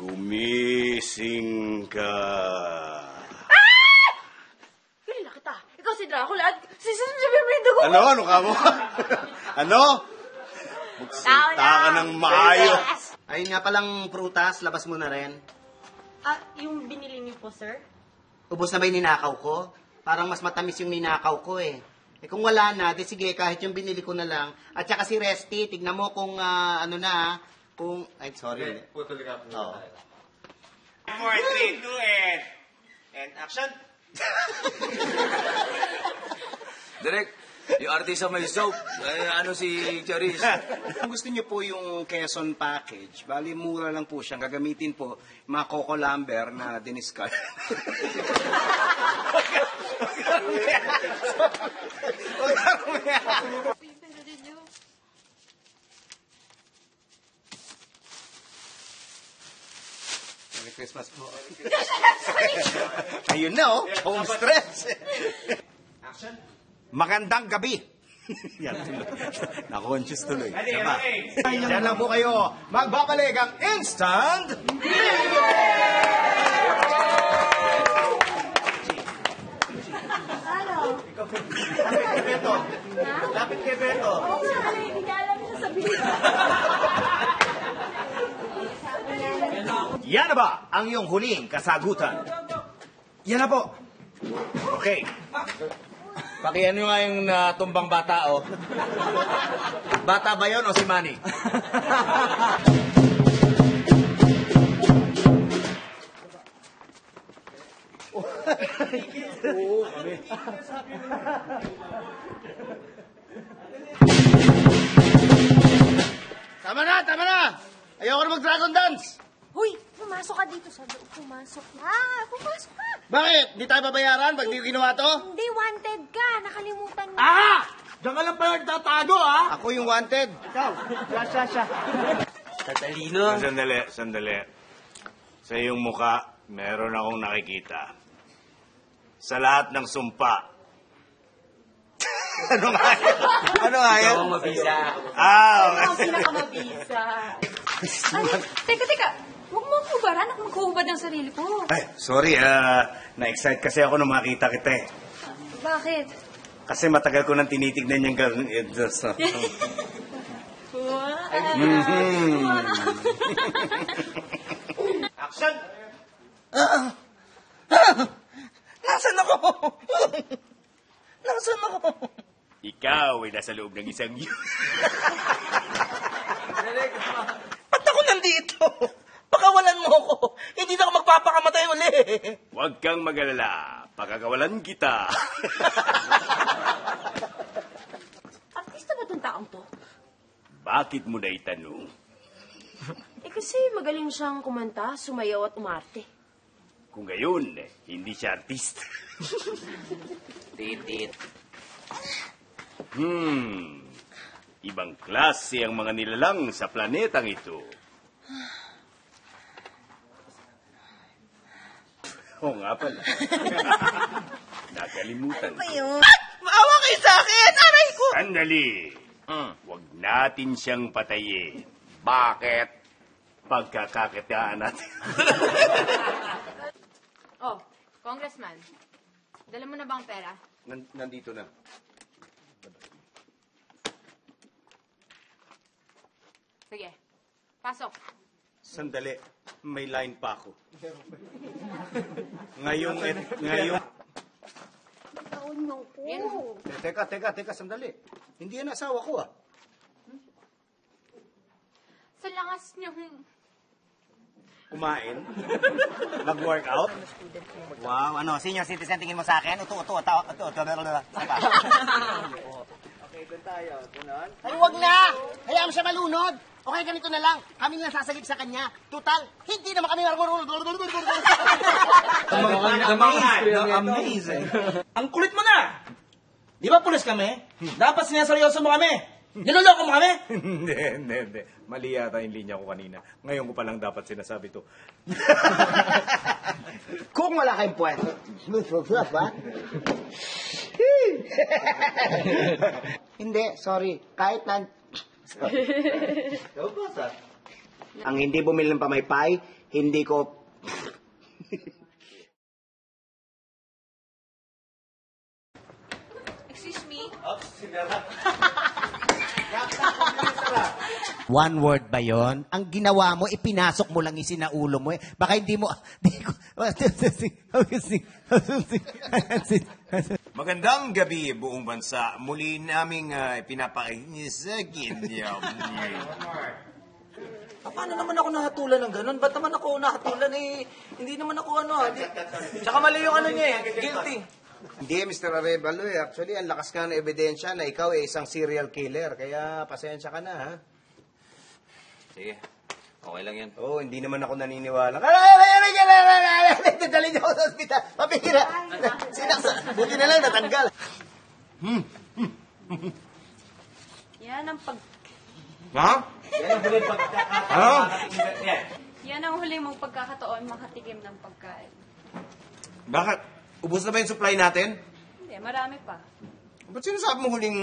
Gumising ka. Kilala kita. Ikaw si Dracula at si Bibida ko. Ano ka mo? Ano? Magsalita ka ng maayos. Ayun nga palang prutas, labas mo na rin. Yung binili niyo po, sir? Ubos na ba yung ninakaw ko? Parang mas matamis yung ninakaw ko eh. Eh kung wala na, di sige, kahit yung binili ko na lang. At saka si Resty, tignan mo kung ano na, kung... Ay, sorry. Putol ka po. Oo. 4, 3, 2, and action! Direk, yung artista may soap. Ano si Charis? Kung gusto niyo po yung Quezon package, bali mura lang po siyang gagamitin po mga Coco Lambert na diniscard. Merry Christmas po. Ayun na oh, home stress. Action! Magandang gabi. Yan tuloy. Na-conscious tuloy. Diba? okay. Diyan lang po kayo. Magbabalik ang Instant Lapit kay Beto. Oo nga, hindi niya alam yung sabihin. Yan na ba ang iyong huling kasagutan? Yan na po. Okay. Pakiyan nyo nga yung tumbang bata, oh. Bata ba yun o si Manny? Oo, kami. Tama na, tama na! Ayoko na mag-dragon dance! Hoy, pumasok ka dito sa loob. Pumasok na. Pumasok ka. Bakit? Di tayo babayaran pag di ko ginawa to? Hindi, wanted ka. Nakalimutan mo. Ah! Diyan ka lang pala nagtatago, ha? Ako yung wanted. Ikaw. Siya. Tatalino. Sandali. Sa iyong muka, meron akong nakikita. Sa lahat ng sumpa. Ano nga yun? Ano nga yun? Ang mabisa. Okay. Ang pinakamabisa. Ay, teka. Huwag mo hubaran. Ako maghuhubad ng sarili ko. Ay, sorry. Na-excite kasi ako nung makita kita eh. Bakit? Kasi matagal ko nang tinitignan yung Action! Nasaan ako? Nasaan ako? Ikaw ay nasa loob ng isang yun. Ba't ako nandito? Pakawalan mo ako. Hindi na ako magpapakamatay uli. Huwag kang mag-alala. Pagkakawalan kita. Artista ba itong taong to? Bakit mo na itanong? Kasi magaling siyang kumanta, sumayaw at umarte. Kung gayon, hindi siya artista. Titit. Ibang klase ang mga nilalang sa planetang ito. Oo nga pala. Nakalimutan ko. Maawa kayo sa akin! Aray ko! Sandali! Huwag natin siyang patayin. Bakit? Pagkakakitaan natin. Oh, Congressman, dala mo na ba ang pera? Nandito na. Sige, pasok. Sandali. May line pa ako. Ngayong... Taon mo ko. Teka, sandali. Hindi yan asawa ko, ah. Sa langas niyo, Kumain? Mag-workout? Wow, ano, senior citizen tingin mo sa akin? Uto. Okay, doon tayo. Ganon. Ay, wag na! Hayaan mo siya malunod. Okay, ganito na lang. Kami nga sasalip sa kanya. Tutal, hindi naman kami Amazing. Ang kulit mo na! Di ba pulis kami? Dapat sinaseryoso mo kami. Niloloko mo kami? Hindi. Mali yata yung linya ko kanina. Ngayon ko palang dapat sinasabi to. Kung wala kayong puwesto. Ba? Hindi, sorry. Kahit na... Ang hindi bumili ng pamaypay, hindi ko... Excuse me? One word ba yon? Ang ginawa mo, ipinasok mo lang yung sinaulo mo eh. Baka hindi mo... Magandang gabi, buong bansa. Muli naming pinapakinis sa kinyam. Paano naman ako nahatulan ng ganun? Ba't naman ako nahatulan eh? Hindi naman ako Tsaka mali yung ano niya eh. Guilty. Hindi, Mr. Arevalo eh. Actually, ang lakas ka ng ebidensya na ikaw eh isang serial killer. Kaya pasensya ka na ha. Sige. Okay lang yan. Oo, hindi naman ako naniniwala. Dadali niyo ako sa ospital. Papira. Buti na lang natanggal. Yan ang Ha? Ano? Yan ang huling mong pagkakataon makatikim ng pagkain. Bakit? Ubus na ba yung supply natin? Hindi, marami pa. Ba't sinasabi mo huling...